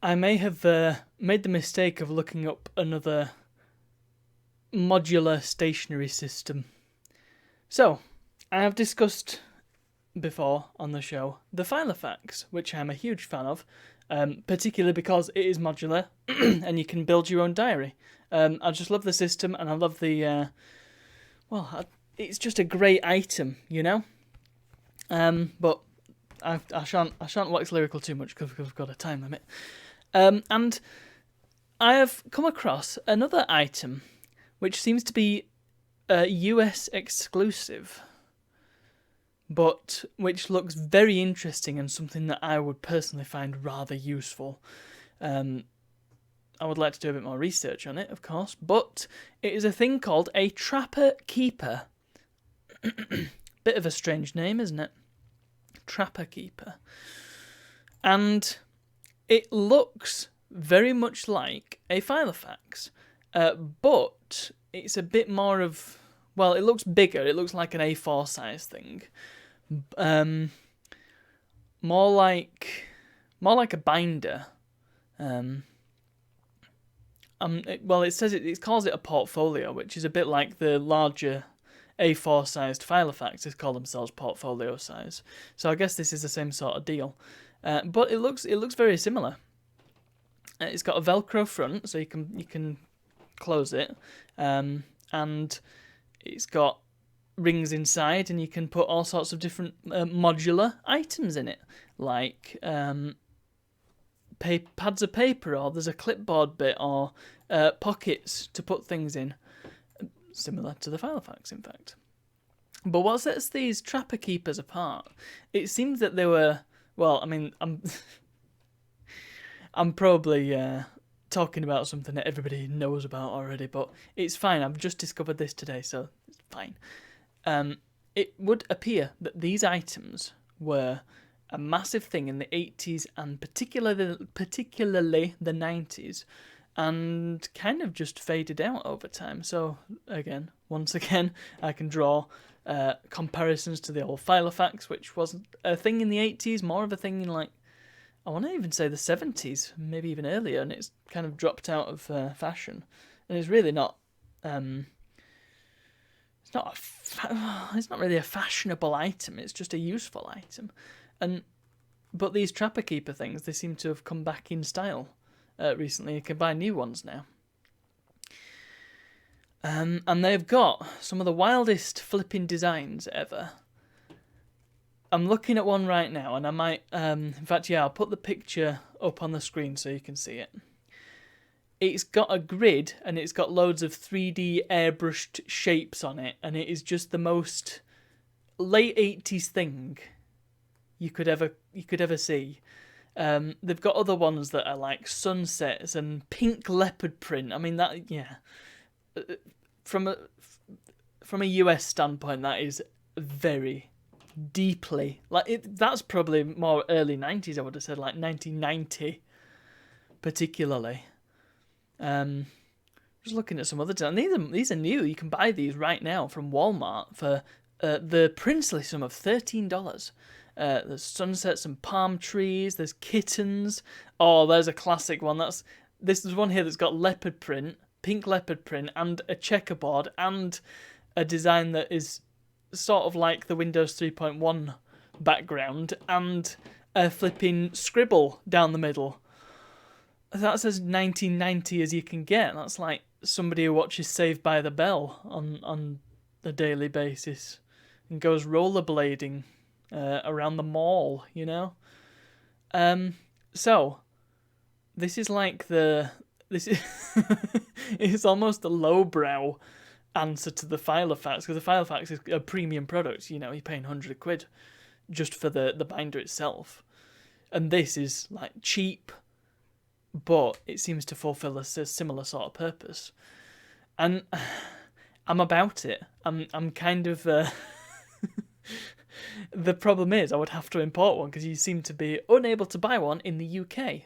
I may have made the mistake of looking up another modular stationery system. So, I have discussed before on the show the Filofax, which I'm a huge fan of, particularly because it is modular and you can build your own diary. I just love the system and I love the. It's just a great item, you know. But I shan't wax lyrical too much because we've got a time limit. And I have come across another item which seems to be US exclusive, but which looks very interesting and something that I would personally find rather useful. I would like to do a bit more research on it, of course, but it is a thing called a Trapper Keeper. Bit of a strange name, isn't it? Trapper Keeper. And it looks very much like a Filofax, but it's a bit more of... Well, it looks bigger. It looks like an A4 size thing. More like a binder. It says it calls it a portfolio, which is a bit like the larger A4 sized Filofaxes call themselves portfolio size. So I guess this is the same sort of deal. But it looks very similar. It's got a Velcro front, so you can close it, and it's got rings inside, and you can put all sorts of different modular items in it, like pads of paper, or there's a clipboard bit, or pockets to put things in, similar to the Filofax, in fact. But what sets these Trapper Keepers apart? It seems that they were... Well, I mean, I'm probably talking about something that everybody knows about already, but it's fine. I've just discovered this today, so it's fine. It would appear that these items were a massive thing in the 80s and particularly the 90s, and kind of just faded out over time. So once again, I can draw comparisons to the old Filofax, which was a thing in the 80s, more of a thing in, like, I want to even say the 70s, maybe even earlier, and it's kind of dropped out of fashion. And it's really not... it's not really a fashionable item, it's just a useful item. But these Trapper Keeper things, they seem to have come back in style recently. You can buy new ones now. And they've got some of the wildest flipping designs ever. I'm looking at one right now, and I might... in fact, yeah, I'll put the picture up on the screen so you can see it. It's got a grid, and it's got loads of 3D airbrushed shapes on it, and it is just the most late 80s thing you could ever see. They've got other ones that are like sunsets and pink leopard print. I mean, that, yeah. From a US standpoint, that is very deeply... that's probably more early 90s, I would have said, like 1990, particularly. Just looking at some other designs. These are new. You can buy these right now from Walmart for the princely sum of $13. There's sunsets and palm trees. There's kittens. Oh, there's a classic one. This is one here that's got leopard print, pink leopard print, and a checkerboard, and a design that is sort of like the Windows 3.1 background, and a flipping scribble down the middle. That's as 1990 as you can get. That's like somebody who watches Saved by the Bell on a daily basis and goes rollerblading around the mall, you know? So, this is like it's almost a lowbrow answer to the Filofax, because the Filofax is a premium product, you know, you're paying £100 just for the binder itself. And this is like cheap, but it seems to fulfill a similar sort of purpose. And I'm about it. I'm kind of... The problem is I would have to import one, because you seem to be unable to buy one in the UK.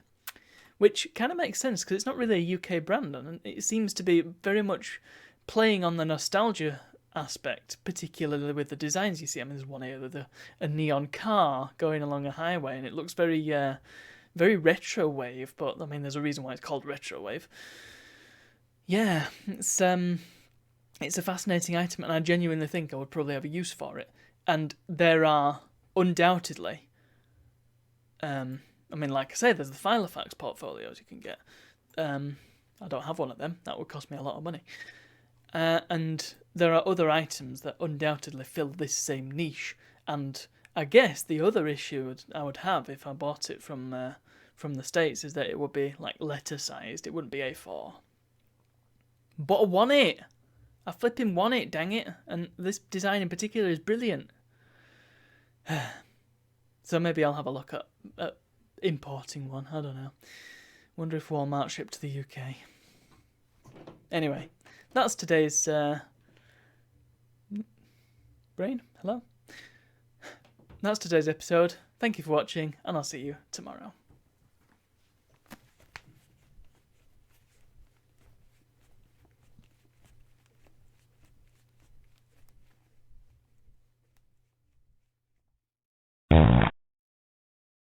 Which kind of makes sense, because it's not really a UK brand, and it seems to be very much playing on the nostalgia aspect, particularly with the designs you see. I mean, there's one here with a neon car going along a highway, and it looks very very retro wave, but I mean, there's a reason why it's called retro wave. Yeah, it's a fascinating item, and I genuinely think I would probably have a use for it. And there are undoubtedly, I mean, like I say, there's the Filofax portfolios you can get. I don't have one of them. That would cost me a lot of money. And there are other items that undoubtedly fill this same niche. And I guess the other issue I would have if I bought it from the States is that it would be like letter sized. It wouldn't be A4. But I want it. I flipping want it, dang it. And this design in particular is brilliant. So maybe I'll have a look at importing one. I don't know. Wonder if Walmart shipped to the UK. Anyway, that's today's brain. Hello. That's today's episode. Thank you for watching, and I'll see you tomorrow.